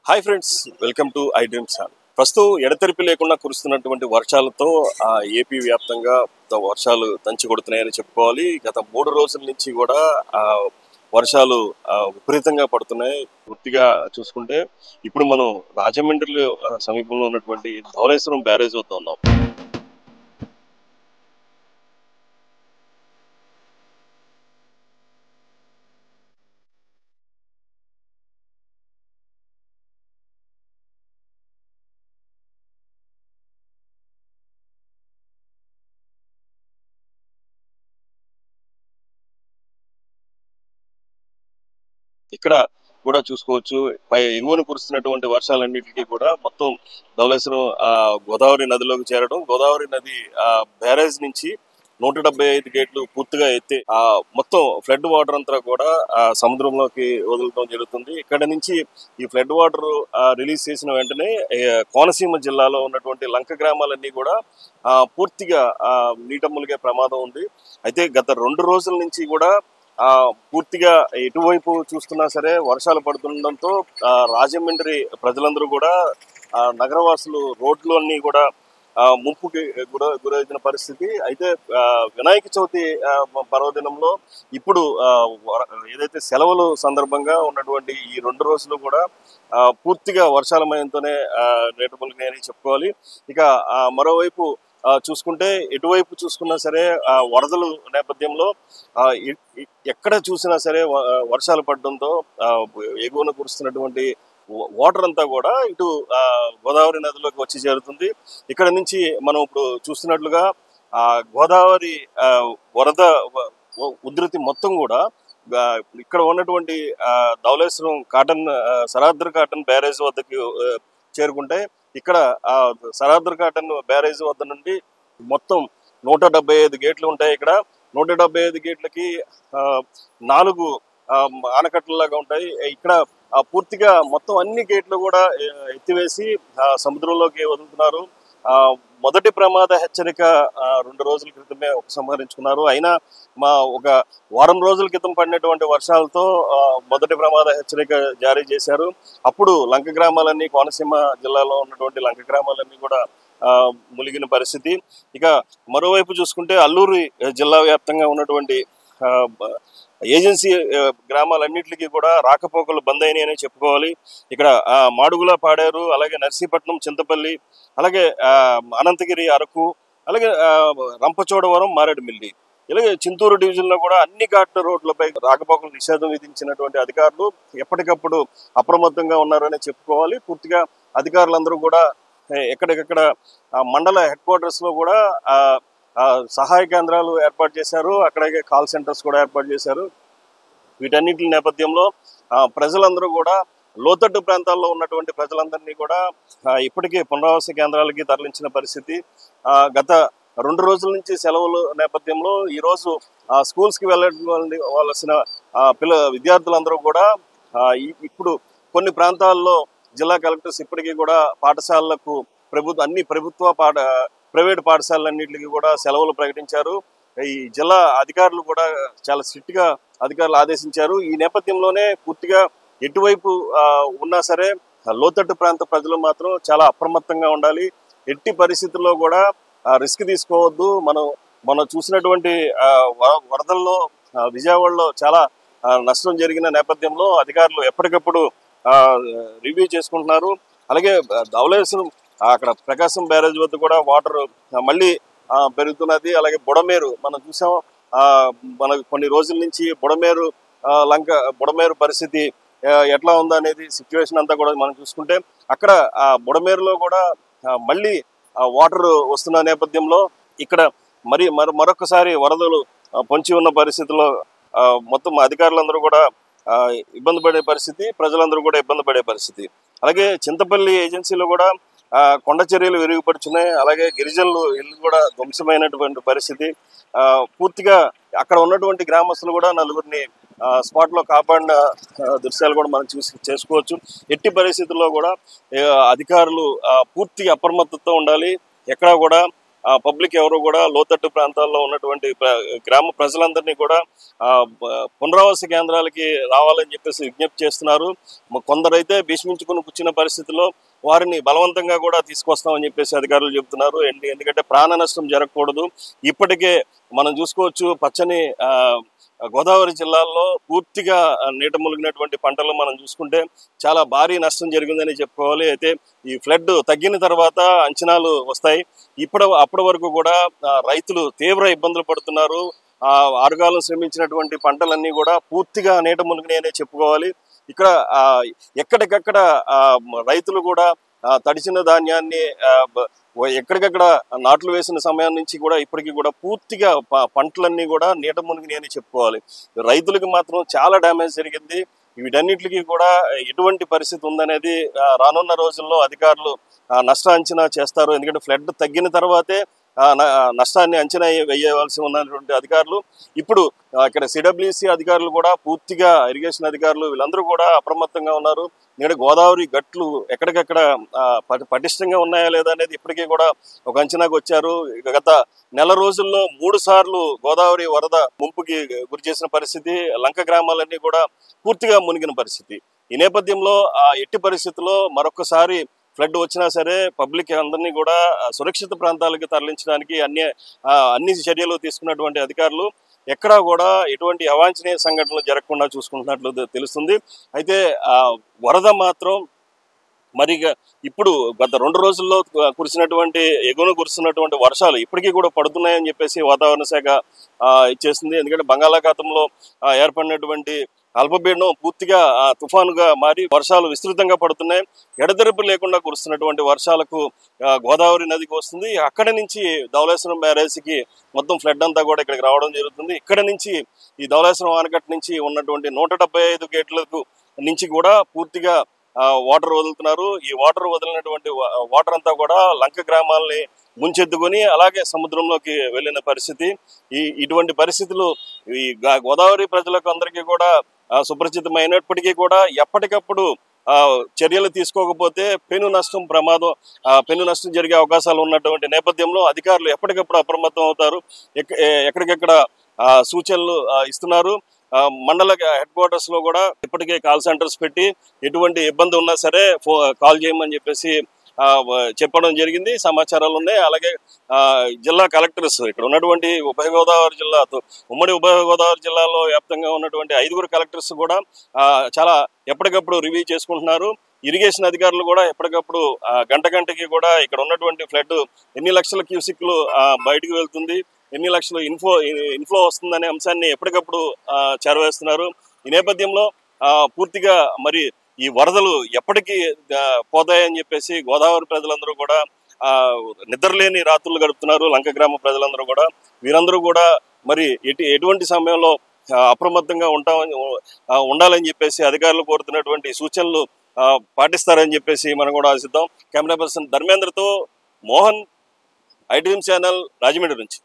Hi friends, welcome to I dreams channel. ప్రస్తుతం ఎడతెరిపి లేకుండా కురుస్తున్నటువంటి వర్షాలతో ఏపీ వ్యాప్తంగా వర్షాలు దంచి కొడుతున్నాయని చెప్పుకోవాలి. గత 3 రోజుల నుంచి కూడా వర్షాలు విపరీతంగా పడుతున్నాయి. పూర్తిగా చూసుకుంటే ఇప్పుడు మనం రాజమండ్రి సమీపంలో ఉన్నటువంటి ధవళేశ్వరం బ్యారేజ్ వద్ద ఉన్నాం. ఇక్కడ కూడా చూసుకోవచ్చు, పై ఎగువన కురుస్తున్నటువంటి వర్షాలన్నిటికీ కూడా మొత్తం ధవళేశ్వరం గోదావరి నదిలోకి చేరడం, గోదావరి నది బ్యారేజ్ నుంచి 175 గేట్లు పూర్తిగా ఎత్తి మొత్తం ఫ్లడ్ వాటర్ అంతా కూడా సముద్రంలోకి వదలడం జరుగుతుంది. ఇక్కడ నుంచి ఈ ఫ్లడ్ వాటర్ రిలీజ్ చేసిన వెంటనే కోనసీమ జిల్లాలో ఉన్నటువంటి లంక గ్రామాలన్నీ కూడా పూర్తిగా నీట మునిగే ప్రమాదం ఉంది. అయితే గత 2 రోజుల నుంచి కూడా పూర్తిగా ఎటువైపు చూస్తున్నా సరే వర్షాలు పడుతుండడంతో రాజమండ్రి ప్రజలందరూ కూడా నగరవాసులు రోడ్లు అన్ని కూడా ముంపుకి గురైన పరిస్థితి. అయితే వినాయక చవితి పర్వదినంలో ఇప్పుడు ఏదైతే సెలవులు సందర్భంగా ఉన్నటువంటి ఈ 2 రోజులు కూడా పూర్తిగా వర్షాలమయంతోనే నేటములిగాయని చెప్పుకోవాలి. ఇక మరోవైపు చూసుకుంటే ఎటువైపు చూసుకున్నా సరే వరదలు నేపథ్యంలో ఎక్కడ చూసినా సరే వర్షాలు పడడంతో ఎగువన కురుస్తున్నటువంటి వాటర్ అంతా కూడా ఇటు గోదావరి నదిలోకి వచ్చి చేరుతుంది. ఇక్కడ నుంచి మనం ఇప్పుడు చూస్తున్నట్లుగా గోదావరి వరద ఉధృతి మొత్తం కూడా ఇక్కడ ఉన్నటువంటి ధవళేశ్వరం సరాద్ర కాటన్ బ్యారేజ్ వద్దకు చేరుకుంటే ఇక్కడ సరాద్ర కాటన్ బ్యారేజ్ వద్ద నుండి మొత్తం 175 గేట్లు ఉంటాయి. ఇక్కడ 175 గేట్లకి 4 ఆనకట్టలాగా ఉంటాయి. ఇక్కడ పూర్తిగా మొత్తం అన్ని గేట్లు కూడా ఎత్తివేసి సముద్రంలోకి వదులుతున్నారు. మొదటి ప్రమాద హెచ్చరిక 2 రోజుల క్రితమే ఉపసంహరించుకున్నారు. అయినా ఒక వారం రోజుల క్రితం పడినటువంటి వర్షాలతో మొదటి ప్రమాద హెచ్చరిక జారీ చేశారు. అప్పుడు లంక గ్రామాలన్నీ, కోనసీమ జిల్లాలో ఉన్నటువంటి లంక గ్రామాలన్నీ కూడా మునిగిన పరిస్థితి. ఇక మరోవైపు చూసుకుంటే అల్లూరు జిల్లా వ్యాప్తంగా ఉన్నటువంటి ఏజెన్సీ గ్రామాలన్నింటికి కూడా రాకపోకలు బంద్ అయినాయని చెప్పుకోవాలి. ఇక్కడ మాడుగుల, పాడేరు, అలాగే నర్సీపట్నం, చింతపల్లి, అలాగే అనంతగిరి, అరకు, అలాగే రంపచోడవరం, మారేడుమిల్లి, ఇలాగే చింతూరు డివిజన్లో కూడా అన్ని ఘాట్ రోడ్లపై రాకపోకలు నిషేధం విధించినటువంటి అధికారులు ఎప్పటికప్పుడు అప్రమత్తంగా ఉన్నారని చెప్పుకోవాలి. పూర్తిగా అధికారులందరూ కూడా ఎక్కడికక్కడ మండల హెడ్ క్వార్టర్స్ లో కూడా సహాయ కేంద్రాలు ఏర్పాటు చేశారు. అక్కడికే కాల్ సెంటర్స్ కూడా ఏర్పాటు చేశారు. వీటన్నిటి నేపథ్యంలో ప్రజలందరూ కూడా లోతట్టు ప్రాంతాల్లో ఉన్నటువంటి ప్రజలందరినీ కూడా ఇప్పటికీ పునరావాస కేంద్రాలకి తరలించిన పరిస్థితి. గత 2 రోజుల నుంచి సెలవుల నేపథ్యంలో ఈరోజు స్కూల్స్కి వెళ్ళవలసిన విద్యార్థులందరూ కూడా ఇప్పుడు కొన్ని ప్రాంతాల్లో జిల్లా కలెక్టర్స్ ఇప్పటికీ కూడా పాఠశాలలకు అన్ని ప్రైవేట్ పాఠశాలన్నింటికి కూడా సెలవులు ప్రకటించారు. ఈ జిల్లా అధికారులు కూడా చాలా స్ట్రిక్ట్ గా అధికారులు ఆదేశించారు. ఈ నేపథ్యంలోనే పూర్తిగా ఎటువైపు ఉన్నా సరే లోతట్టు ప్రాంత ప్రజలు మాత్రం చాలా అప్రమత్తంగా ఉండాలి. ఎట్టి పరిస్థితుల్లో కూడా రిస్క్ తీసుకోవద్దు. మనం చూసినటువంటి వరదల్లో విజయవాడలో చాలా నష్టం జరిగిన నేపథ్యంలో అధికారులు ఎప్పటికప్పుడు రివ్యూ చేసుకుంటున్నారు. అలాగే ధవళేశ్వరం అక్కడ ప్రకాశం బ్యారేజ్ వద్ద కూడా వాటర్ మళ్ళీ పెరుగుతున్నది. అలాగే బుడమేరు మనం చూసాం. మనకు కొన్ని రోజుల నుంచి బుడమేరు పరిస్థితి ఎట్లా ఉందో అనేది సిచ్యువేషన్ అంతా కూడా మనం చూసుకుంటే అక్కడ బుడమేరులో కూడా మళ్ళీ వాటర్ వస్తున్న నేపథ్యంలో ఇక్కడ మరొకసారి వరదలు పొంచి ఉన్న పరిస్థితుల్లో మొత్తం అధికారులందరూ కూడా ఇబ్బంది పడే పరిస్థితి, ప్రజలందరూ కూడా ఇబ్బంది పడే పరిస్థితి. అలాగే చింతపల్లి ఏజెన్సీలో కూడా కొండ చర్యలు విరిగిపడుచున్నాయి. అలాగే గిరిజనులు ఇల్లు కూడా ధ్వంసమైనటువంటి పరిస్థితి. పూర్తిగా అక్కడ ఉన్నటువంటి గ్రామస్తులు కూడా 4గురిని స్పాట్ లో కాపాడిన దృశ్యాలు కూడా మనం చేసుకోవచ్చు. ఎట్టి పరిస్థితుల్లో కూడా అధికారులు పూర్తి అప్రమత్తతో ఉండాలి. ఎక్కడా కూడా పబ్లిక్ ఎవరు కూడా లోతట్టు ప్రాంతాల్లో ఉన్నటువంటి గ్రామ ప్రజలందరినీ కూడా పునరావాస కేంద్రాలకి రావాలని చెప్పేసి విజ్ఞప్తి చేస్తున్నారు. కొందరైతే భీష్మించుకుని కూర్చున్న పరిస్థితిలో వారిని బలవంతంగా కూడా తీసుకొస్తామని చెప్పేసి అధికారులు చెబుతున్నారు. ఎందుకంటే ప్రాణ నష్టం జరగకూడదు. ఇప్పటికే మనం చూసుకోవచ్చు, పచ్చని గోదావరి జిల్లాల్లో పూర్తిగా నీట మునిగినటువంటి పంటలు మనం చూసుకుంటే చాలా భారీ నష్టం జరిగిందని చెప్పుకోవాలి. అయితే ఈ ఫ్లడ్ తగ్గిన తర్వాత అంచనాలు వస్తాయి. అప్పటి వరకు కూడా రైతులు తీవ్ర ఇబ్బందులు పడుతున్నారు. ఆరుగాలం శ్రమించినటువంటి పంటలన్నీ కూడా పూర్తిగా నీట మునిగినాయనే చెప్పుకోవాలి. ఇక్కడ ఎక్కడికక్కడ రైతులు కూడా తడిచిన ధాన్యాన్ని ఎక్కడికక్కడ నాట్లు వేసిన సమయం నుంచి కూడా ఇప్పటికీ కూడా పూర్తిగా పంటలన్నీ కూడా నీట మునిగినాయని చెప్పుకోవాలి. రైతులకు మాత్రం చాలా డ్యామేజ్ జరిగింది. వీటన్నిటికీ కూడా ఎటువంటి పరిస్థితి ఉందనేది రానున్న రోజుల్లో అధికారులు నష్ట అంచనా చేస్తారు. ఎందుకంటే ఫ్లడ్ తగ్గిన తర్వాతే నష్టాన్ని అంచనా వేయవలసి ఉన్నటువంటి అధికారులు ఇప్పుడు ఇక్కడ సిడబ్ల్యూసి అధికారులు కూడా పూర్తిగా ఇరిగేషన్ అధికారులు వీళ్ళందరూ కూడా అప్రమత్తంగా ఉన్నారు. ఎందుకంటే గోదావరి గట్లు ఎక్కడికక్కడ పటిష్టంగా ఉన్నాయా లేదా అనేది ఇప్పటికీ కూడా ఒక అంచనాకు వచ్చారు. గత నెల రోజుల్లో 3 సార్లు గోదావరి వరద ముంపుకి గురి చేసిన పరిస్థితి, లంక గ్రామాలన్నీ కూడా పూర్తిగా మునిగిన పరిస్థితి. ఈ నేపథ్యంలో ఎట్టి పరిస్థితుల్లో మరొకసారి ఫ్లడ్ వచ్చినా సరే పబ్లిక్ అందరినీ కూడా సురక్షిత ప్రాంతాలకు తరలించడానికి అన్ని చర్యలు తీసుకున్నటువంటి అధికారులు ఎక్కడా కూడా ఎటువంటి అవాంఛనీయ సంఘటనలు జరగకుండా చూసుకుంటున్నట్లు తెలుస్తుంది. అయితే వరద మాత్రం మరి ఇప్పుడు గత 2 రోజుల్లో ఎగువన కురుస్తున్నటువంటి వర్షాలు ఇప్పటికీ కూడా పడుతున్నాయని చెప్పేసి వాతావరణ శాఖ ఇచ్చేస్తుంది. ఎందుకంటే బంగాళాఖాతంలో ఏర్పడినటువంటి అల్పపీడనం పూర్తిగా తుఫానుగా మారి వర్షాలు విస్తృతంగా పడుతున్నాయి. ఎడతెరిపి లేకుండా కురుస్తున్నటువంటి వర్షాలకు గోదావరి నదికి వస్తుంది. అక్కడి నుంచి ధవళేశ్వరం బ్యారేజ్కి మొత్తం ఫ్లడ్ అంతా కూడా ఇక్కడికి రావడం జరుగుతుంది. ఇక్కడ నుంచి ఈ ధవళేశ్వరం ఆనకట్ట నుంచి ఉన్నటువంటి 175 గేట్లకు నుంచి కూడా పూర్తిగా వాటర్ వదులుతున్నారు. ఈ వాటర్ వదిలినటువంటి వాటర్ అంతా కూడా లంక గ్రామాలని ముంచెత్తుకొని అలాగే సముద్రంలోకి వెళ్ళిన పరిస్థితి. ఇటువంటి పరిస్థితులు ఈ గోదావరి ప్రజలకు అందరికీ కూడా సుపరిచితమైనప్పటికీ కూడా ఎప్పటికప్పుడు చర్యలు తీసుకోకపోతే పెను నష్టం జరిగే అవకాశాలు ఉన్నటువంటి నేపథ్యంలో అధికారులు ఎప్పటికప్పుడు అప్రమత్తం అవుతారు. ఎక్కడికెక్కడ సూచనలు ఇస్తున్నారు. మండల హెడ్ క్వార్టర్స్ లో కూడా ఇప్పటికే కాల్ సెంటర్స్ పెట్టి ఎటువంటి ఇబ్బంది ఉన్నా సరే కాల్ చేయమని చెప్పేసి చెప్పడం జరిగింది. సమాచారాలు ఉన్నాయి. అలాగే జిల్లా కలెక్టర్స్ ఇక్కడ ఉన్నటువంటి ఉమ్మడి ఉభయ గోదావరి జిల్లాలో వ్యాప్తంగా ఉన్నటువంటి 5 కలెక్టర్స్ కూడా చాలా ఎప్పటికప్పుడు రివ్యూ చేసుకుంటున్నారు. ఇరిగేషన్ అధికారులు కూడా ఎప్పటికప్పుడు గంటకి కూడా ఇక్కడ ఉన్నటువంటి ఫ్లడ్ ఎన్ని లక్షల క్యూసిక్లు బయటకు వెళ్తుంది, ఎన్ని లక్షలు ఇన్ఫ్లో వస్తుందనే అంశాన్ని ఎప్పటికప్పుడు చేరవేస్తున్నారు. ఈ నేపథ్యంలో పూర్తిగా మరి ఈ వరదలు ఎప్పటికీ పోతాయని చెప్పేసి గోదావరి ప్రజలందరూ కూడా నిద్రలేని రాత్రులు గడుపుతున్నారు. లంక గ్రామ ప్రజలందరూ కూడా వీరందరూ కూడా మరి ఎటువంటి సమయంలో అప్రమత్తంగా ఉండాలని చెప్పేసి అధికారులు కోరుతున్నటువంటి సూచనలు పాటిస్తారని చెప్పేసి మనం కూడా ఆశిద్దాం. కెమెరా పర్సన్ ధర్మేంద్రతో Mohan, iDream channel, Rajahmundry నుంచి.